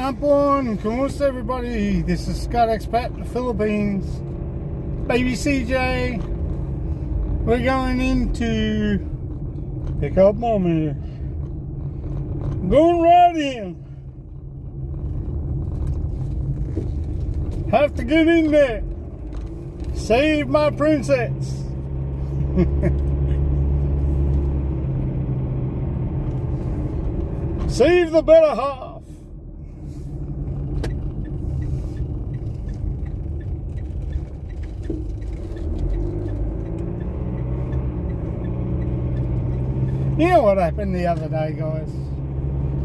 Hapon, kumusta everybody? This is Scott Expat, the Philippines. Baby CJ. We're going into pick up mommy. Going right in. Have to get in there. Save my princess. Save the better half. You know what happened the other day, guys?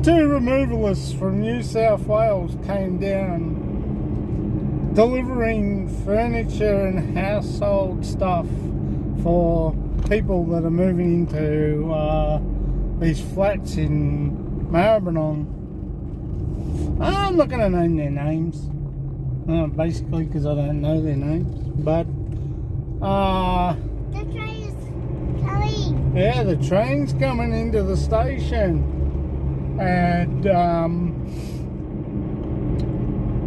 2 removalists from New South Wales came down delivering furniture and household stuff for people that are moving into these flats in Maribyrnong. I'm not going to name their names, basically because I don't know their names, but the train is coming. Yeah, the train's coming into the station, and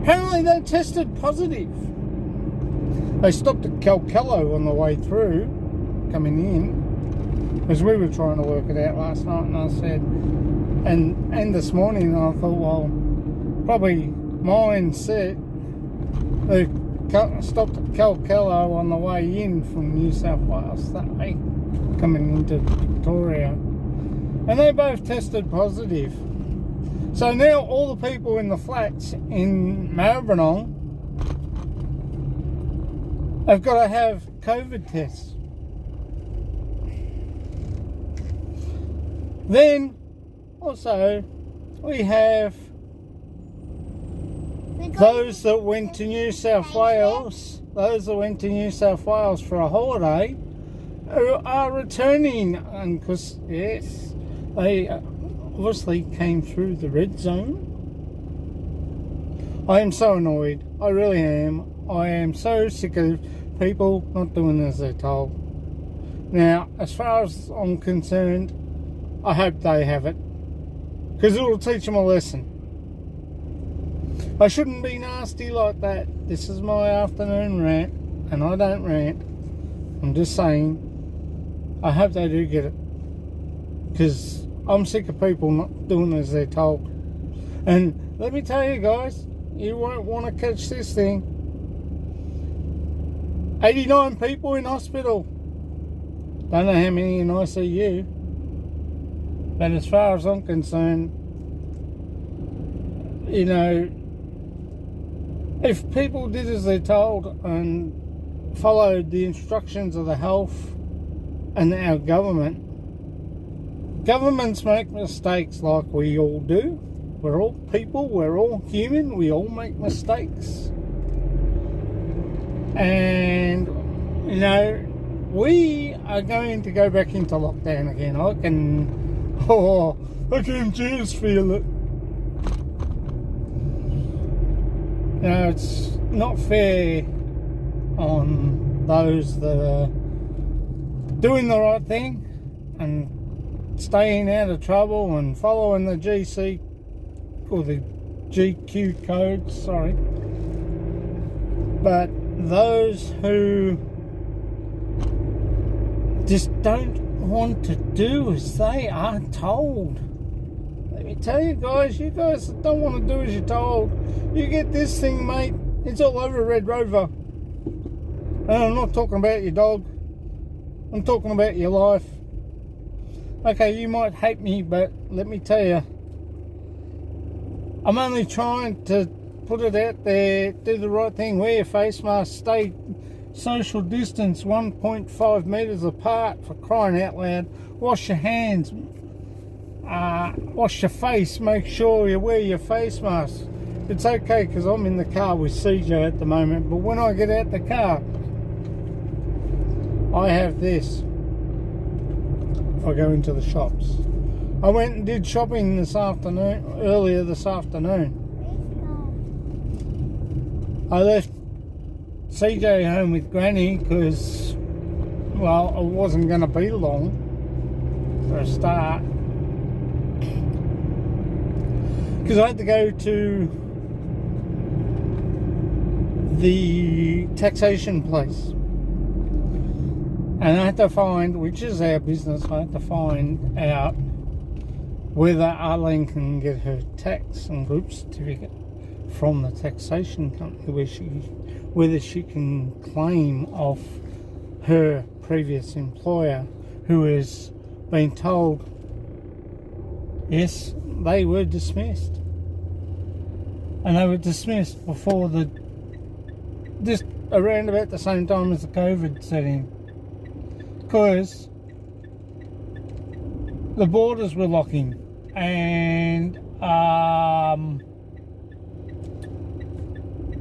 apparently they tested positive. They stopped at Calchello on the way through, coming in, because we were trying to work it out last night, and I said, and this morning, I thought, well, probably mine set. They stopped at Calchello on the way in from New South Wales that way, coming into Victoria, and they both tested positive. So now all the people in the flats in Maribyrnong have got to have COVID tests. Then also we have those that went to New South Wales, for a holiday, who are returning, and because yes, they obviously came through the red zone. I am so annoyed. I really am. I am so sick of people not doing as they're told. Now, as far as I'm concerned, I hope they have it, because it will teach them a lesson. I shouldn't be nasty like that. This is my afternoon rant, and I don't rant. I'm just saying, I hope they do get it, because I'm sick of people not doing as they're told. And let me tell you guys, you won't want to catch this thing. 89 people in hospital. Don't know how many in ICU. But as far as I'm concerned, you know, if people did as they're told and followed the instructions of the health and our government, governments make mistakes like we all do. We're all people, we're all human, we all make mistakes. And, you know, we are going to go back into lockdown again. I can just feel it. You know, it's not fair on those that are doing the right thing and staying out of trouble and following the GC or the GQ codes, sorry. But those who just don't want to do as they are told. Let me tell you guys that don't want to do as you're told, you get this thing, mate, it's all over Red Rover. And I'm not talking about your dog, I'm talking about your life. Okay, you might hate me, but let me tell you, I'm only trying to put it out there, do the right thing, wear your face mask, stay social distance 1.5 metres apart, for crying out loud, wash your hands, wash your face, make sure you wear your face mask. It's okay because I'm in the car with CJ at the moment, but when I get out the car, I have this. If I go into the shops, I went and did shopping earlier this afternoon. I left CJ home with Granny because, well, it wasn't going to be long for a start. because I had to go to the taxation place, and I had to find, which is our business, I had to find out whether Arlene can get her tax and group certificate from the taxation company, whether she can claim off her previous employer, who has been told, yes, they were dismissed. And they were dismissed before just around about the same time as the COVID set in. Because the borders were locking, and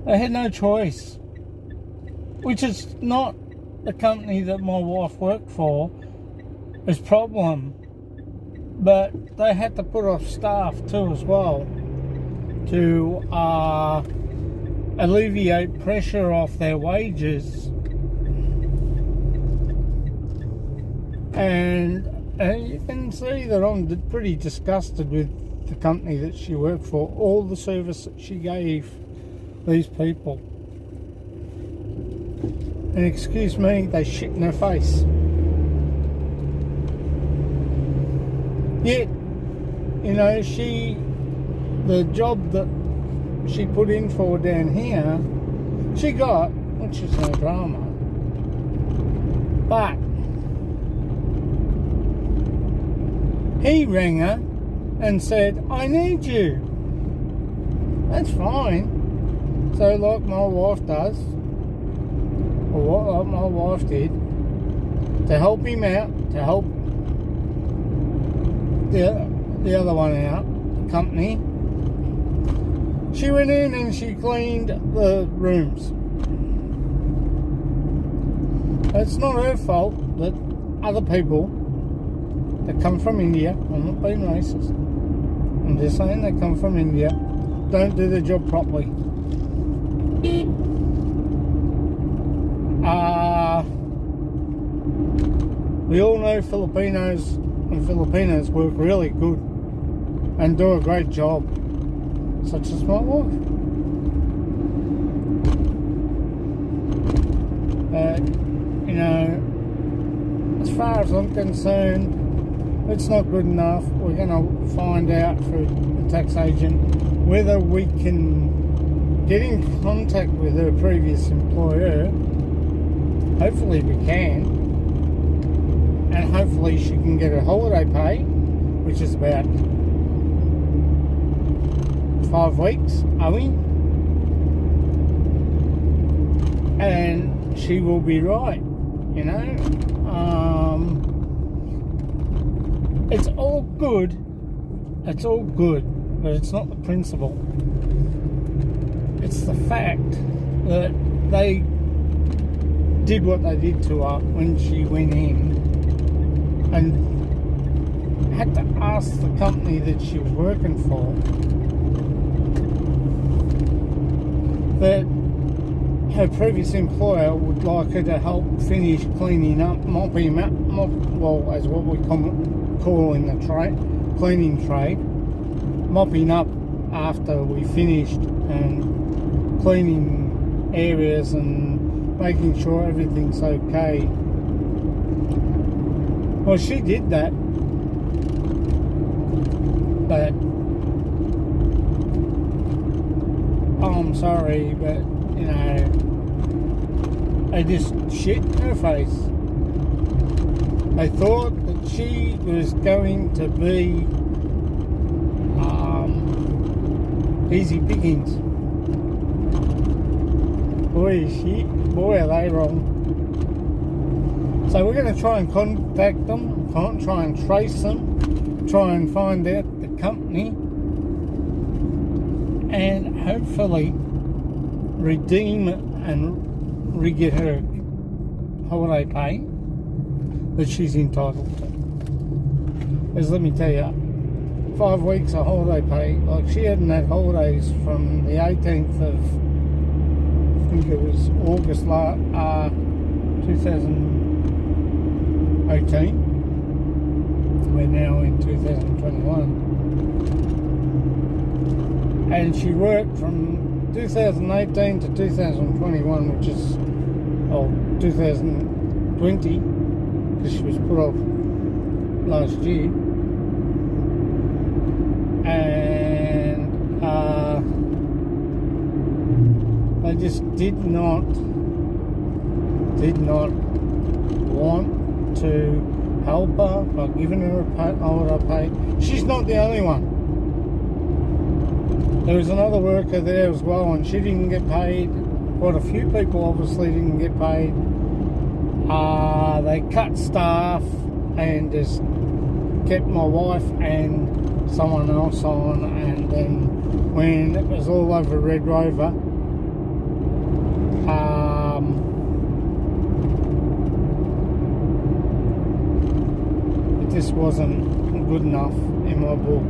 they had no choice, which is not the company that my wife worked for is problem, but they had to put off staff too as well to alleviate pressure off their wages. And you can see that I'm pretty disgusted with the company that she worked for, all the service that she gave these people. And excuse me, they shit in her face. Yet, you know, the job that she put in for down here, she got, which is no drama. But he rang her and said, I need you. That's fine. So like my wife does, or what my wife did, to help him out, to help the other one out, the company, she went in and she cleaned the rooms. It's not her fault that other people that come from India, I'm not being racist, I'm just saying they come from India, don't do their job properly. We all know Filipinos and Filipinas work really good and do a great job, such as my wife. But, you know, as far as I'm concerned, it's not good enough. We're going to find out through the tax agent whether we can get in contact with her previous employer. Hopefully we can. And hopefully she can get her holiday pay, which is about 5 weeks owing. And she will be right, you know. It's all good, but it's not the principle. It's the fact that they did what they did to her when she went in and had to ask the company that she was working for that her previous employer would like her to help finish cleaning up, mopping up, well, as what we call in the cleaning trade, mopping up after we finished and cleaning areas and making sure everything's okay. Well, she did that, but I'm sorry, but you know, they just shit in her face. They thought that she was going to be easy pickings. Boy, are they wrong. So we're going to try and contact them, try and trace them, try and find out the company, and hopefully redeem and re-get her holiday pay that she's entitled to. Because let me tell you, 5 weeks of holiday pay, like she hadn't had holidays from the 18th of, I think it was August 2018. We're now in 2021. and she worked from 2018 to 2021, which is 2020, because she was put off last year, and they just did not want to help her by giving her a holiday pay. She's not the only one. There was another worker there as well, and she didn't get paid. Quite a few people obviously didn't get paid. They cut staff and just kept my wife and someone else on, and then when it was all over Red Rover, it just wasn't good enough in my book.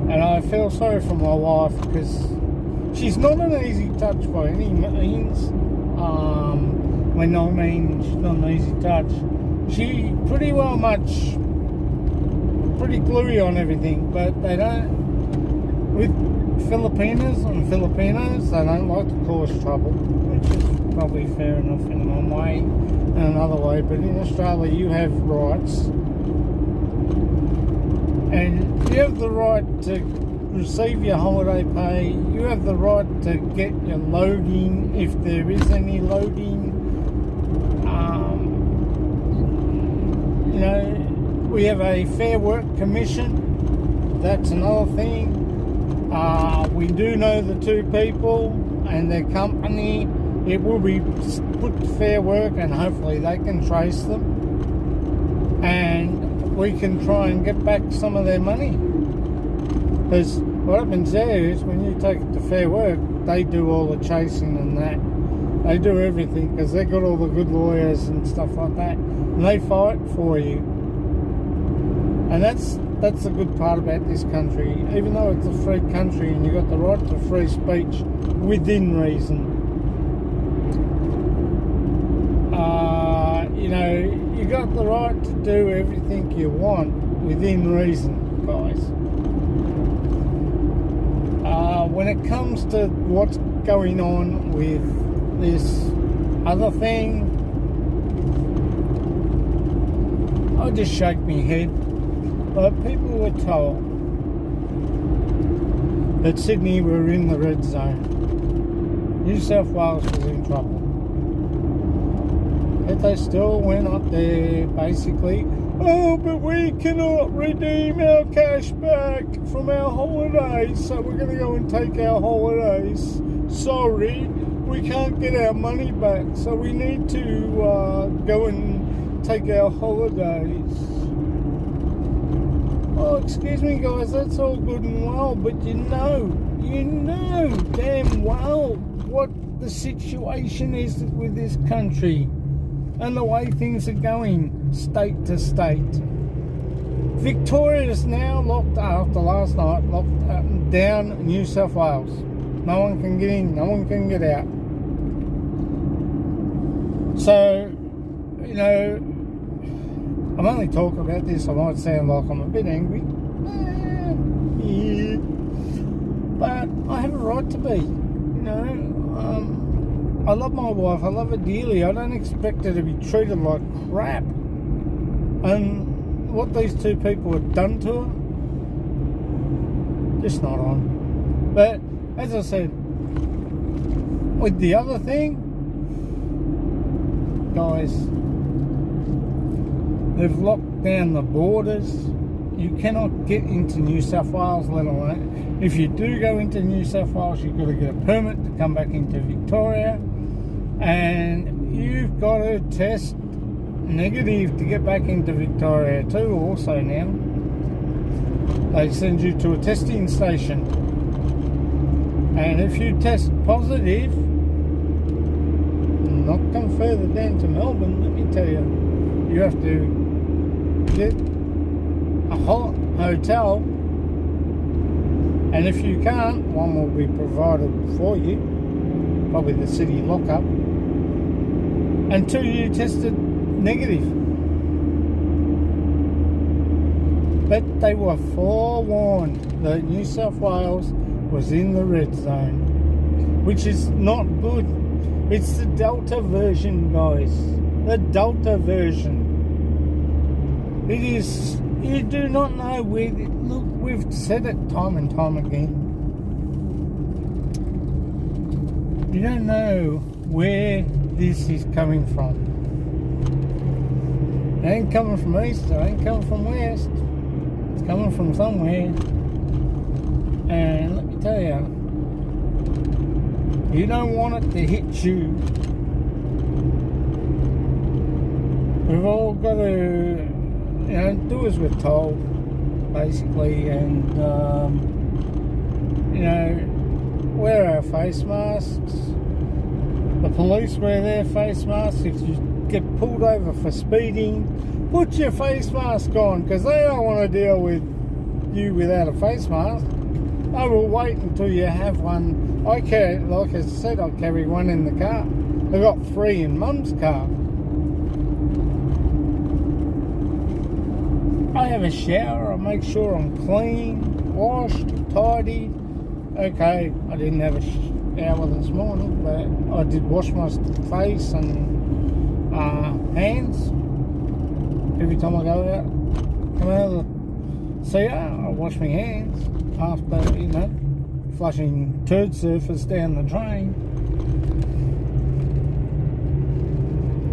And I feel sorry for my wife, because she's not an easy touch by any means. When I mean she's not an easy touch, she pretty gluey on everything, but they don't, with Filipinos, they don't like to cause trouble, which is probably fair enough in one way and another way. But in Australia you have rights, and you have the right to receive your holiday pay. You have the right to get your loading if there is any loading. You know, we have a Fair Work Commission. That's another thing. We do know the two people and their company. It will be put to Fair Work, and hopefully they can trace them, and we can try and get back some of their money. Because what happens there is, when you take it to Fair Work, they do all the chasing and that. They do everything, because they've got all the good lawyers and stuff like that, and they fight for you. And that's the good part about this country. Even though it's a free country and you've got the right to free speech within reason, you know, you got the right to do everything you want within reason, guys. When it comes to what's going on with this other thing, I just shake my head. But people were told that Sydney were in the red zone. New South Wales was in trouble. But they still went up there basically, oh, but we cannot redeem our cash back from our holidays, so we're going to go and take our holidays. Sorry, we can't get our money back, so we need to go and take our holidays. Oh, excuse me, guys, that's all good and well, but you know damn well what the situation is with this country and the way things are going state to state. Victoria is now locked, after last night, locked down New South Wales. No one can get in, no one can get out. So, you know, I'm only talking about this, I might sound like I'm a bit angry. Yeah. But I have a right to be, you know. I love my wife, I love her dearly. I don't expect her to be treated like crap. And what these two people have done to her, just not on. But, as I said, with the other thing, guys, they've locked down the borders. You cannot get into New South Wales, let alone. If you do go into New South Wales, you've got to get a permit to come back into Victoria. And you've got to test negative to get back into Victoria too, also now. They send you to a testing station. And if you test positive, not come further down to Melbourne, let me tell you. You have to get a hotel, and if you can't, one will be provided for you, probably the city lockup, until you tested negative. But they were forewarned that New South Wales was in the red zone, which is not good. It's the Delta version, guys. The Delta version. It is, you do not know where, look, we've said it time and time again. You don't know where this is coming from. It ain't coming from east, it ain't coming from west. It's coming from somewhere. And let me tell you, you don't want it to hit you. We've all got to, do as we're told, basically, and wear our face masks. The police wear their face masks. If you get pulled over for speeding, put your face mask on, because they don't want to deal with you without a face mask. I will wait until you have one. Like I said, I carry one in the car. I got 3 in Mum's car. I have a shower. I make sure I'm clean, washed, tidy. Okay, I didn't have a shower this morning, but I did wash my face and hands every time I go out. Come out of the CR, I wash my hands after, flushing turd surface down the drain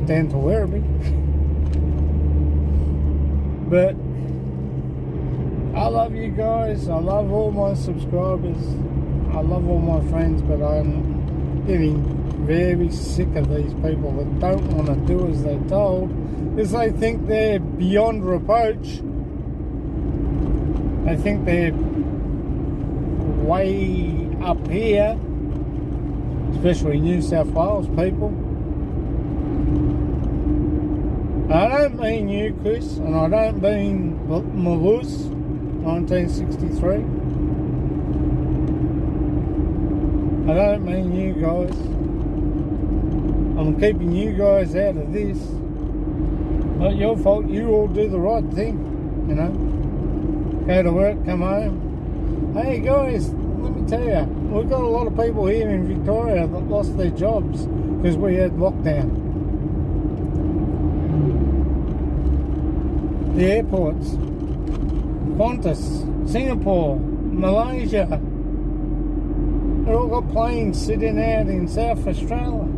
down to Werribee. But I love you guys. I love all my subscribers. I love all my friends, but I'm getting very sick of these people that don't want to do as they're told, because they think they're beyond reproach. They think they're way up here, especially New South Wales people. I don't mean you, Chris, and I don't mean Malouse 1963. I don't mean you guys. I'm keeping you guys out of this. Not your fault. You all do the right thing, Go to work, come home. Hey guys, let me tell you, we've got a lot of people here in Victoria that lost their jobs because we had lockdown. The airports, Qantas, Singapore, Malaysia, they've all got planes sitting out in South Australia.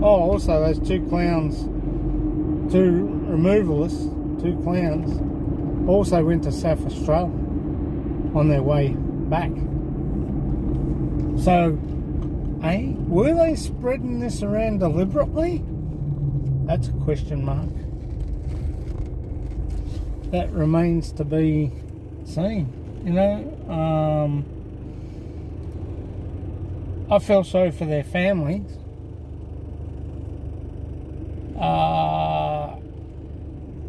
Oh, also those 2 clowns, 2 removalists, 2 clowns, also went to South Australia on their way back. So, were they spreading this around deliberately? That's a question mark. That remains to be seen. I feel sorry for their families.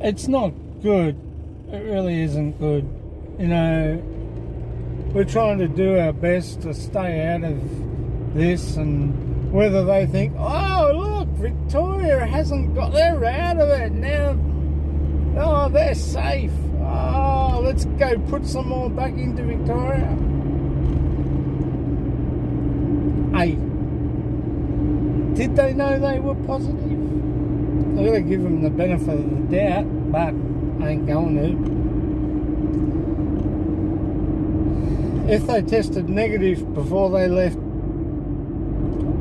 It's not good. It really isn't good. We're trying to do our best to stay out of this, and whether they think, oh look, Victoria hasn't got, they're out of it now. Oh, they're safe. Oh, let's go put some more back into Victoria. Hey, did they know they were positive? I've got to give them the benefit of the doubt, but I ain't going to. If they tested negative before they left,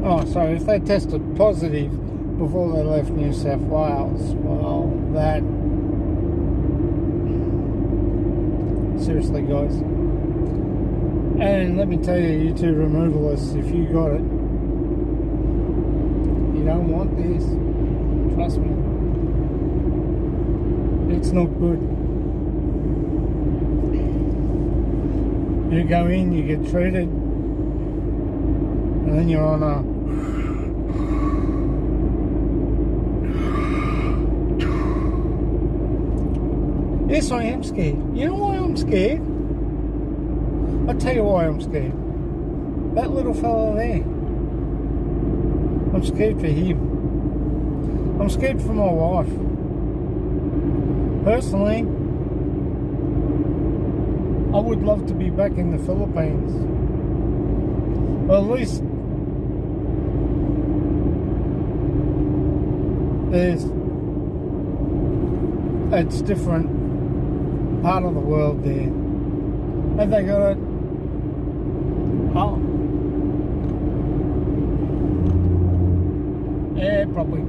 if they tested positive before they left New South Wales, well, that, seriously guys. And let me tell you, you 2 removalists, if you got it, you don't want this. Trust me. It's not good. You go in, you get treated, and then you're on a yes, I am scared. You know why I'm scared? I'll tell you why I'm scared. That little fella there. I'm scared for him. I'm scared for my wife. Personally, I would love to be back in the Philippines. Well, at least it's different part of the world there. Have they got it? Oh. Yeah, probably.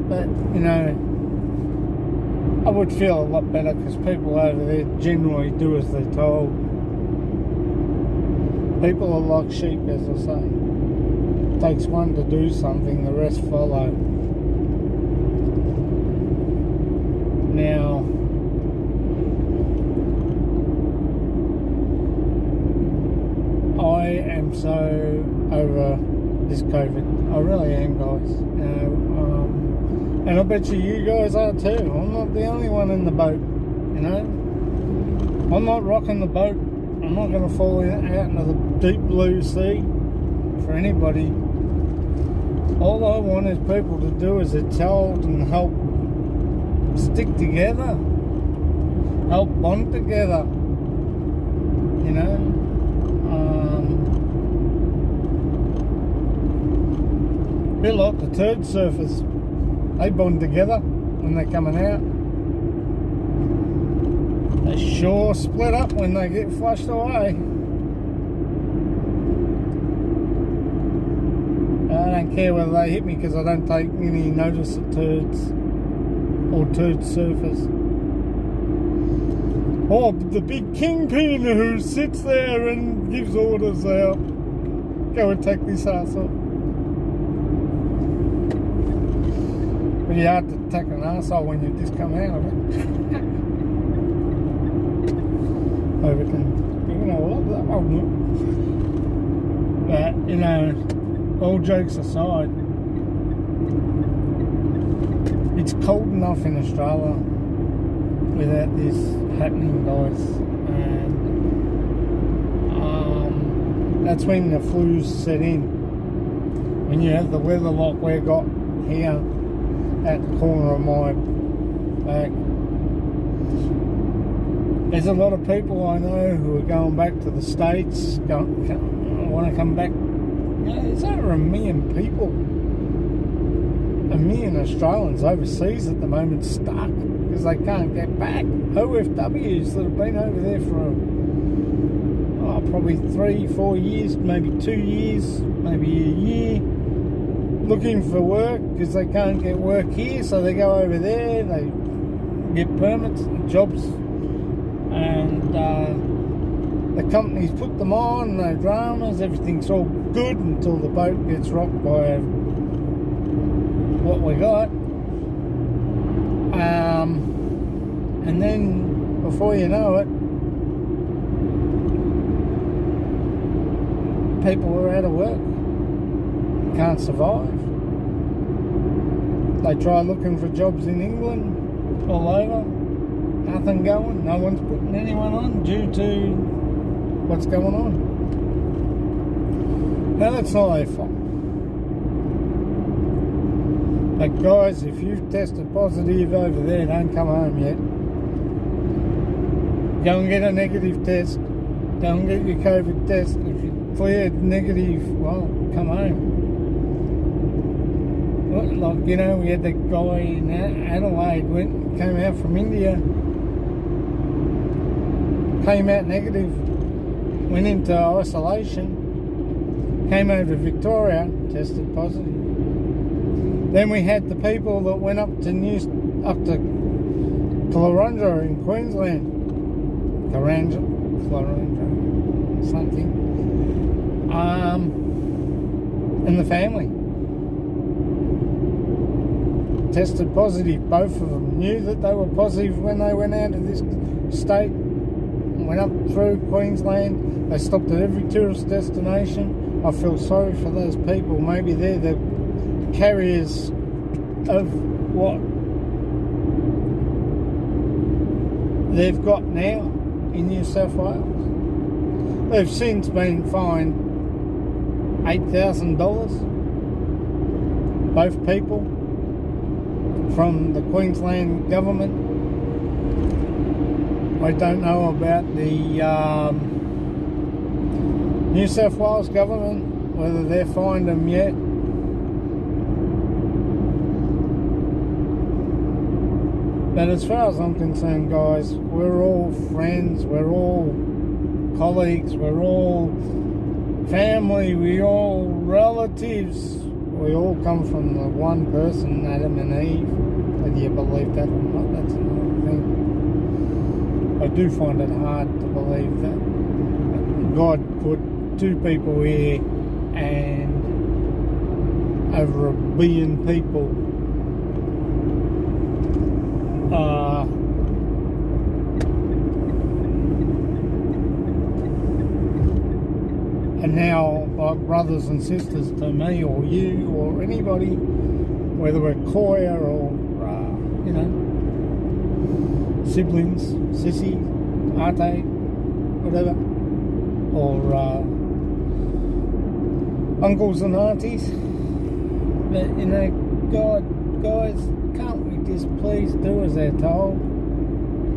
But, you know, I would feel a lot better because people over there generally do as they're told. People are like sheep, as I say. It takes one to do something, the rest follow. Now, I am so over this COVID. I really am, guys. You know, and I bet you guys are too. I'm not the only one in the boat, you know. I'm not rocking the boat. I'm not going to fall out into the deep blue sea for anybody. All I want is people to do as they're told and help stick together, help bond together, you know. A bit like the turd surfers, they bond together when they're coming out. They sure split up when they get flushed away. I don't care whether they hit me because I don't take any notice of turds or turd surfers. Or the big kingpin who sits there and gives orders out. Go and take this ass up. Pretty hard to take an arsehole when you just come out of it. But, you know, all jokes aside, it's cold enough in Australia without this happening, guys. And that's when the flus set in. When you have the weather like we've got here at the corner of my back. There's a lot of people I know who are going back to the States, want to come back. You know, there's over 1 million people, 1 million Australians overseas at the moment stuck because they can't get back. OFWs that have been over there for probably 3-4 years, maybe 2 years, maybe a year, looking for work because they can't get work here, so they go over there, they get permits and jobs, and the companies put them on, no dramas, everything's all good until the boat gets rocked by what we got. And then before you know it, people are out of work, can't survive. They try looking for jobs in England, all over, nothing going, no one's putting anyone on due to what's going on. Now that's not their fault. But guys, if you've tested positive over there, don't come home yet. Go and get a negative test. Go and get your COVID test. If you're cleared negative, well, come home. Like, you know, we had that guy in Adelaide, came out from India, came out negative, went into isolation, came over to Victoria, tested positive. Then we had the people that went up to Cloronda in Queensland, Cloronda, something, and the family tested positive. Both of them knew that they were positive when they went out of this state, went up through Queensland. They stopped at every tourist destination. I feel sorry for those people. Maybe they're the carriers of what they've got now in New South Wales. They've since been fined $8,000, both people, from the Queensland government. I don't know about the New South Wales government, whether they've fined them yet. But as far as I'm concerned, guys, we're all friends, we're all colleagues, we're all family, we're all relatives. We all come from the one person, Adam and Eve. Whether you believe that or not, that's another thing. I do find it hard to believe that God put two people here and over 1 billion people and now like brothers and sisters to me or you or anybody, whether we're Koya or you know, siblings, sissy, ate, whatever, or uncles and aunties. But you know, God, guys, can't we just please do as they're told?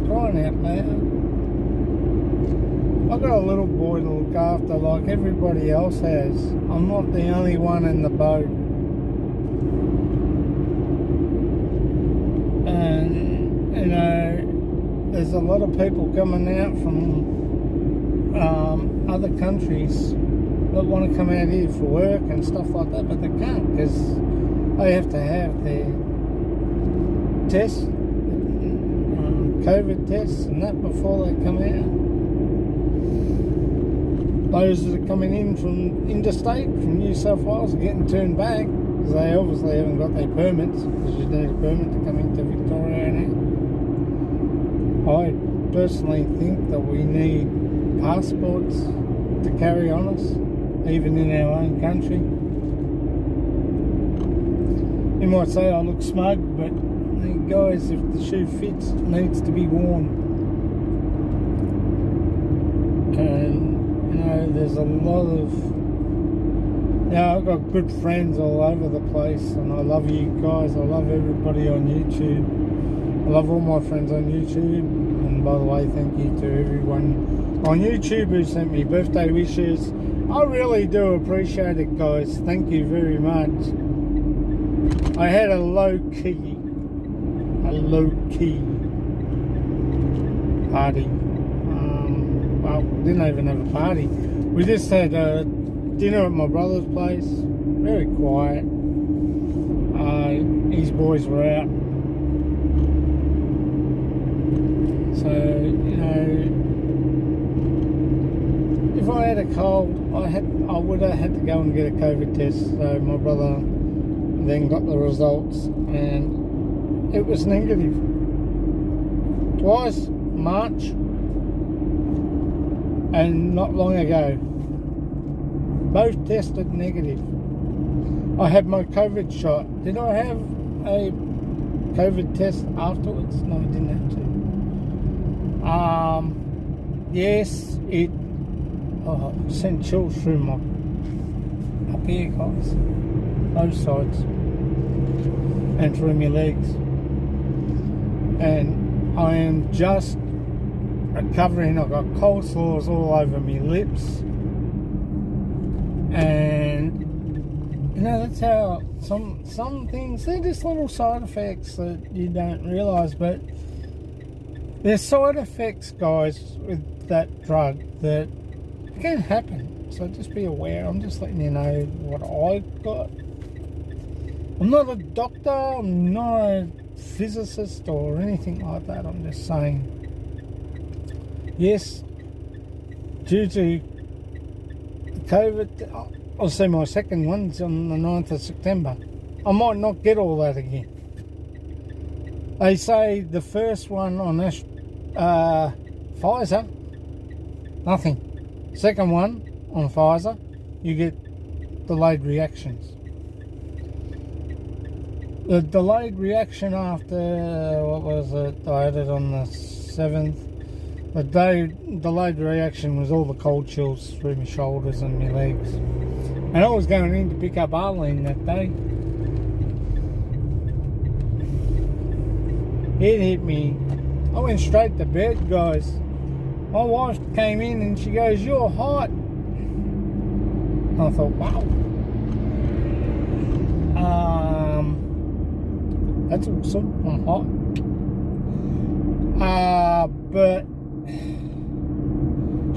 Crying out loud. I've got a little boy to look after like everybody else has. I'm not the only one in the boat. And, you know, there's a lot of people coming out from other countries that want to come out here for work and stuff like that, but they can't because they have to have their tests, COVID tests and that before they come out. Those that are coming in from interstate, from New South Wales, are getting turned back because they obviously haven't got their permits, because you need a permit to come into Victoria now. I personally think that we need passports to carry on us, even in our own country. You might say I look smug, but guys, if the shoe fits, it needs to be worn. And you know, there's a lot of, I've got good friends all over the place, and I love you guys. I love everybody on YouTube. I love all my friends on YouTube. And by the way, thank you to everyone on YouTube who sent me birthday wishes. I really do appreciate it, guys. Thank you very much. I had a low-key party. Well, didn't even have a party. We just had dinner at my brother's place. Very quiet. His boys were out. So, you know, if I had a cold, I would have had to go and get a COVID test. So my brother then got the results and it was negative. Twice, March, and not long ago. Both tested negative. I had my COVID shot. Did I have a COVID test afterwards? No, I didn't have to. Yes, it sent chills through my up here, guys. Both sides. And through my legs. And I am just recovering. I've got cold sores all over my lips. And you know, that's how some things, they're just little side effects that you don't realise, but there's side effects, guys, with that drug that can happen. So just be aware. I'm just letting you know what I've got. I'm not a doctor, I'm not a physicist or anything like that. I'm just saying, yes, due to COVID, I'll see my second one's on the 9th of September. I might not get all that again. They say the first one on Pfizer, nothing. Second one on Pfizer, you get delayed reactions. The delayed reaction after, what was it, I had it on the 7th. The delayed reaction was all the cold chills through my shoulders and my legs. And I was going in to pick up Arlene that day. It hit me. I I went straight to bed, guys. My wife came in and she goes, "You're hot." And I thought, wow. That's awesome. I'm hot. But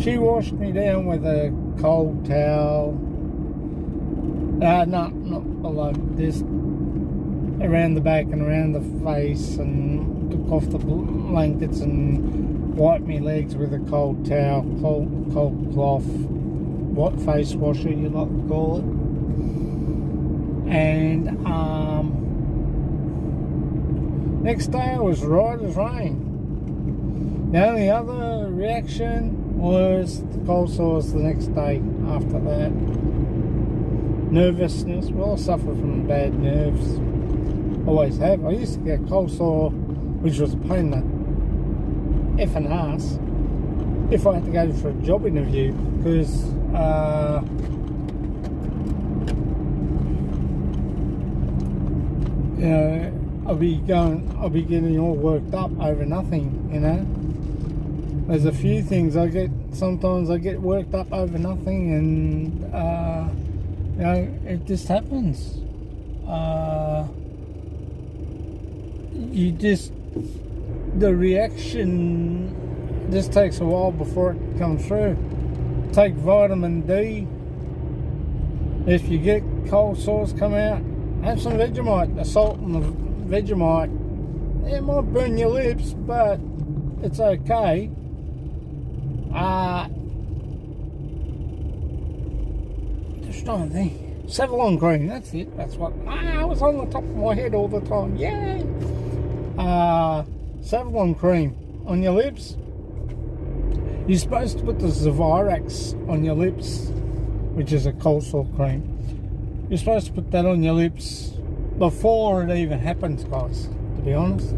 she washed me down with a cold towel. No, not below. Just around the back and around the face, and took off the blankets and wiped my legs with a cold towel, cold cloth, what face washer you like to call it. And next day I was right as rain. The only other reaction was the cold sores the next day after that. Nervousness. Well, I suffer from bad nerves. Always have. I used to get cold sore, which was a pain in the effing ass, if I had to go for a job interview, because you know, I'll be getting all worked up over nothing, you know. There's a few things sometimes I get worked up over nothing, and you know, it just happens. The reaction just takes a while before it comes through. Take vitamin D. If you get cold sores come out, have some Vegemite. The salt and the Vegemite, it might burn your lips, but it's okay. Just trying to think. Savlon cream, that's it. That's what I was on the top of my head all the time. Yay! Savlon cream on your lips. You're supposed to put the Zavirax on your lips, which is a cold sore cream. You're supposed to put that on your lips before it even happens, guys, to be honest.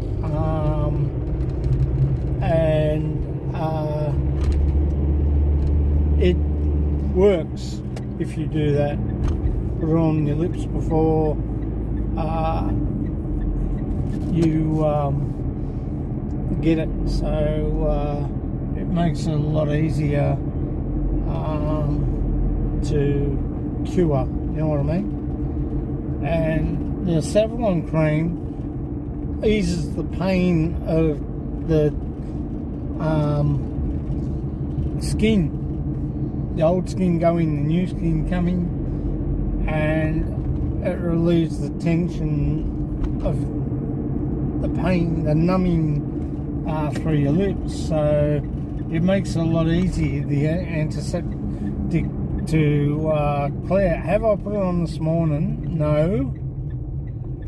It works if you do that. Put it on your lips before you get it, so it makes it a lot easier to cure, you know what I mean? And the Savlon cream eases the pain of the skin, the old skin going, the new skin coming, and it relieves the tension of the pain, the numbing through your lips, so it makes it a lot easier, the antiseptic, to clear. Have I put it on this morning? No.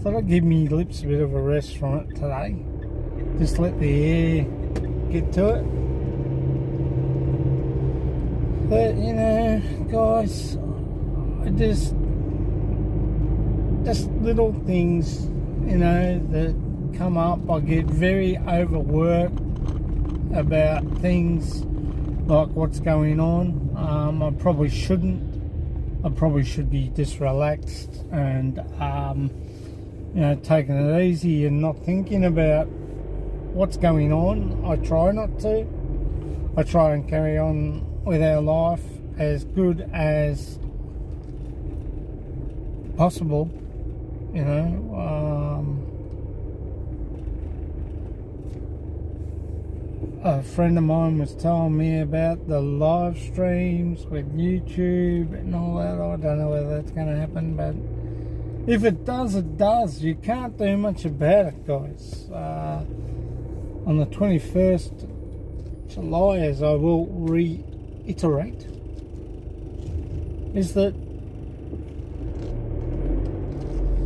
Thought I'd give me lips a bit of a rest from it today. Just let the air get to it. But you know, guys, just little things, you know, that come up. I get very overworked about things like what's going on. I probably shouldn't. I probably should be just relaxed and you know, taking it easy and not thinking about what's going on. I try not to. I try and carry on with our life as good as possible, you know. A friend of mine was telling me about the live streams with YouTube and all that. I don't know whether that's going to happen, but if it does, it does. You can't do much about it, guys. On the 21st July, as I will reiterate, is that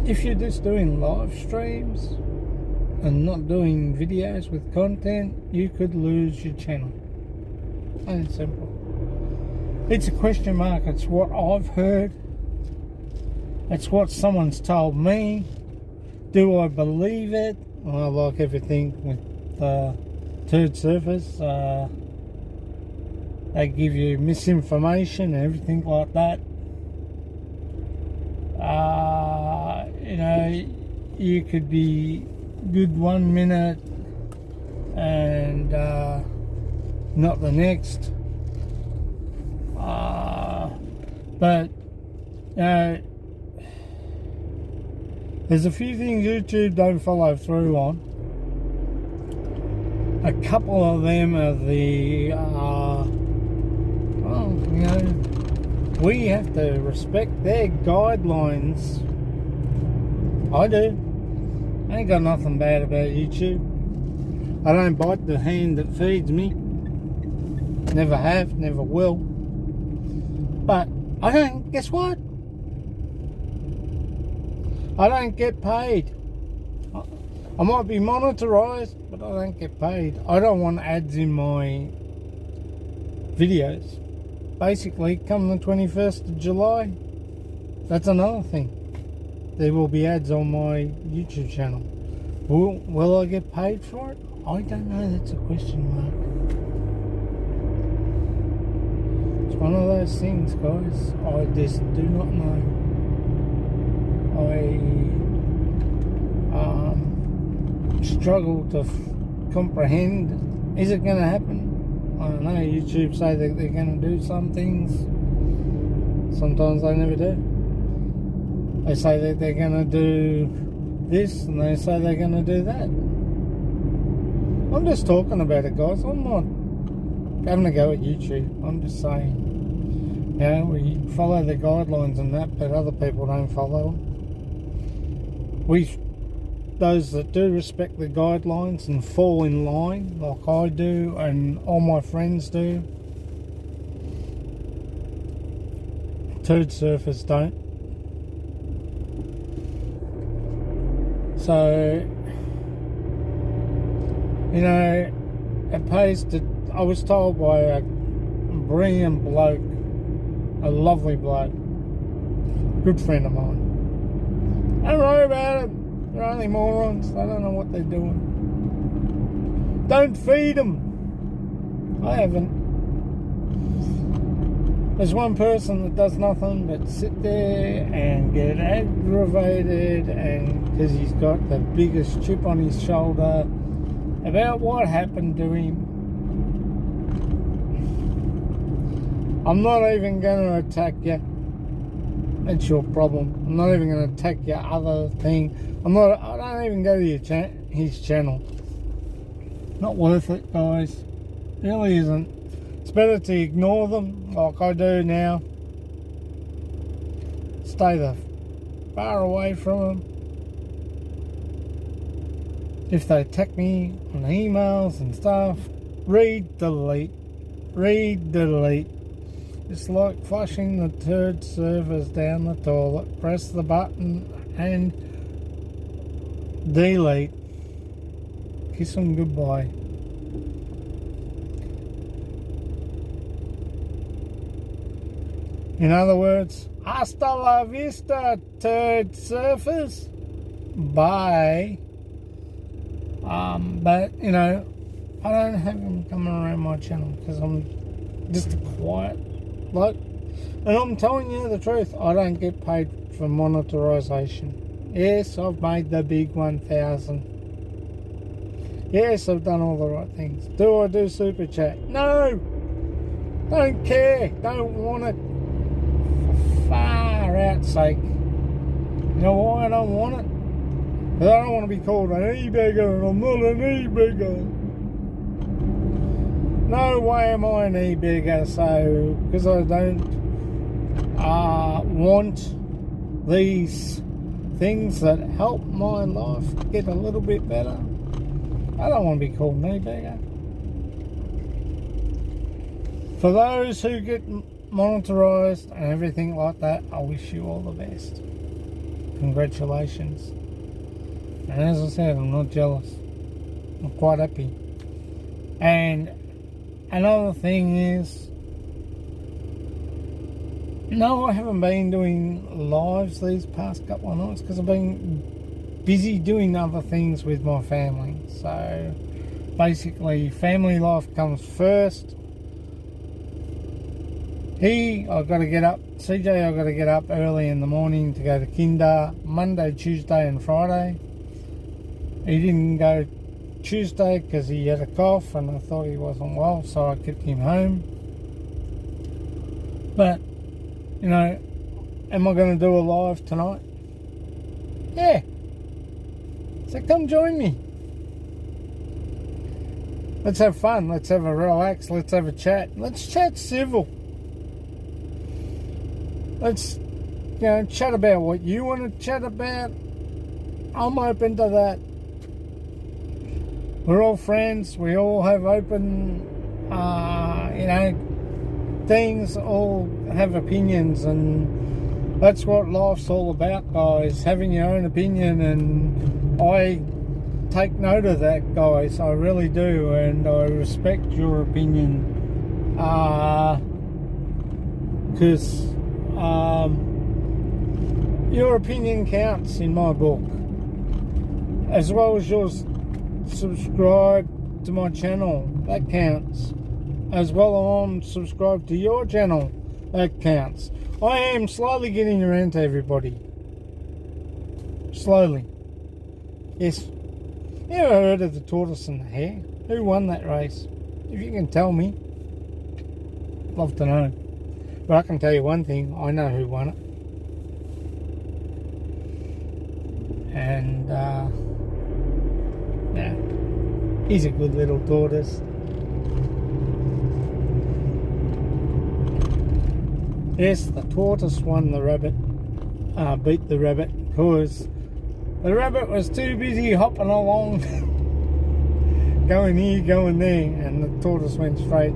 if you're just doing live streams and not doing videos with content, you could lose your channel. Plain and simple. It's a question mark. It's what I've heard. It's what someone's told me. Do I believe it? Well, like everything with turd surfers, they give you misinformation and everything like that. You know, you could be good 1 minute and and not the next. But there's a few things YouTube don't follow through on. A couple of them are the we have to respect their guidelines. I do. I ain't got nothing bad about YouTube. I don't bite the hand that feeds me. Never have, never will. But I don't, guess what? I don't get paid. I might be monetized, but I don't get paid. I don't want ads in my videos. Basically, come the 21st of July, that's another thing. There will be ads on my YouTube channel. Will I get paid for it? I don't know, that's a question mark. It's one of those things, guys. I just do not know. I struggle to comprehend. Is it going to happen? I don't know. YouTube say that they're going to do some things. Sometimes they never do. They say that they're going to do this, and they say they're going to do that. I'm just talking about it, guys. I'm not having a go at YouTube. I'm just saying, we follow the guidelines and that, but other people don't follow them. Those that do respect the guidelines and fall in line, like I do and all my friends do. Turd surfers don't. So, it pays to. I was told by a brilliant bloke, a lovely bloke, good friend of mine. Don't worry about it. They're only morons. They don't know what they're doing. Don't feed them. I haven't. There's one person that does nothing but sit there and get aggravated, and because he's got the biggest chip on his shoulder about what happened to him. I'm not even going to attack you. That's your problem. I'm not even going to attack your other thing. I don't even go to his channel. Not worth it, guys. It really isn't. It's better to ignore them like I do now. Stay the far away from them. If they attack me on emails and stuff, read, delete. Read, delete. It's like flushing the turd servers down the toilet. Press the button and delete. Kiss them goodbye. In other words, hasta la vista, turd surfers. Bye. But I don't have them coming around my channel because I'm just a quiet bloke. And I'm telling you the truth, I don't get paid for monetization. Yes, I've made the big 1,000. Yes, I've done all the right things. Do I do super chat? No! Don't care. Don't want it. For far out sake. You know why I don't want it? Because I don't want to be called an e-beggar, and I'm not an e-beggar. No way am I an e-beggar, so because I don't want these things that help my life get a little bit better. I don't want to be called an e-beggar. For those who get monetized and everything like that, I wish you all the best. Congratulations. And as I said, I'm not jealous. I'm quite happy. And another thing is, no, I haven't been doing lives these past couple of nights because I've been busy doing other things with my family. So basically, family life comes first. I've got to get up. CJ, I've got to get up early in the morning to go to kinder Monday, Tuesday and Friday. He didn't go Tuesday because he had a cough and I thought he wasn't well, so I kept him home. But, you know, am I going to do a live tonight? Yeah. So come join me. Let's have fun. Let's have a relax. Let's have a chat. Let's chat civil. Let's, you know, chat about what you want to chat about. I'm open to that. We're all friends. We all have open, you know, things. All have opinions, and that's what life's all about, guys. Having your own opinion, and I take note of that, guys. I really do, and I respect your opinion, because your opinion counts in my book, as well as yours. Subscribe to my channel, that counts. As well, I'm subscribed to your channel, that counts. I am slowly getting around to everybody. Slowly. Yes. You ever heard of the tortoise and the hare? Who won that race? If you can tell me, I'd love to know. But I can tell you one thing, I know who won it. And, yeah, he's a good little tortoise. Yes, the tortoise won the rabbit, beat the rabbit, because the rabbit was too busy hopping along, going here, going there, and the tortoise went straight.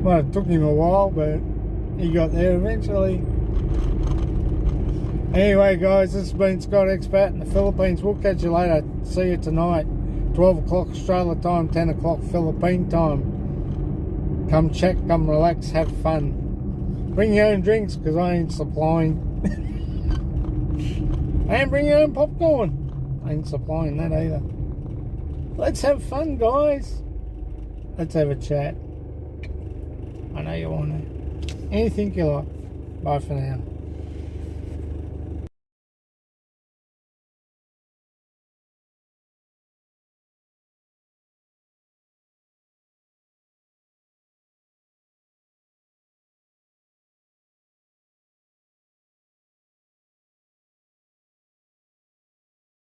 Well, it took him a while, but he got there eventually. Anyway, guys, this has been Scott Expat in the Philippines. We'll catch you later. See you tonight, 12 o'clock Australia time, 10 o'clock Philippine time. Come check, come relax, have fun. Bring your own drinks, because I ain't supplying. And bring your own popcorn. I ain't supplying that either. Let's have fun, guys. Let's have a chat. I know you want to. Anything you like. Bye for now.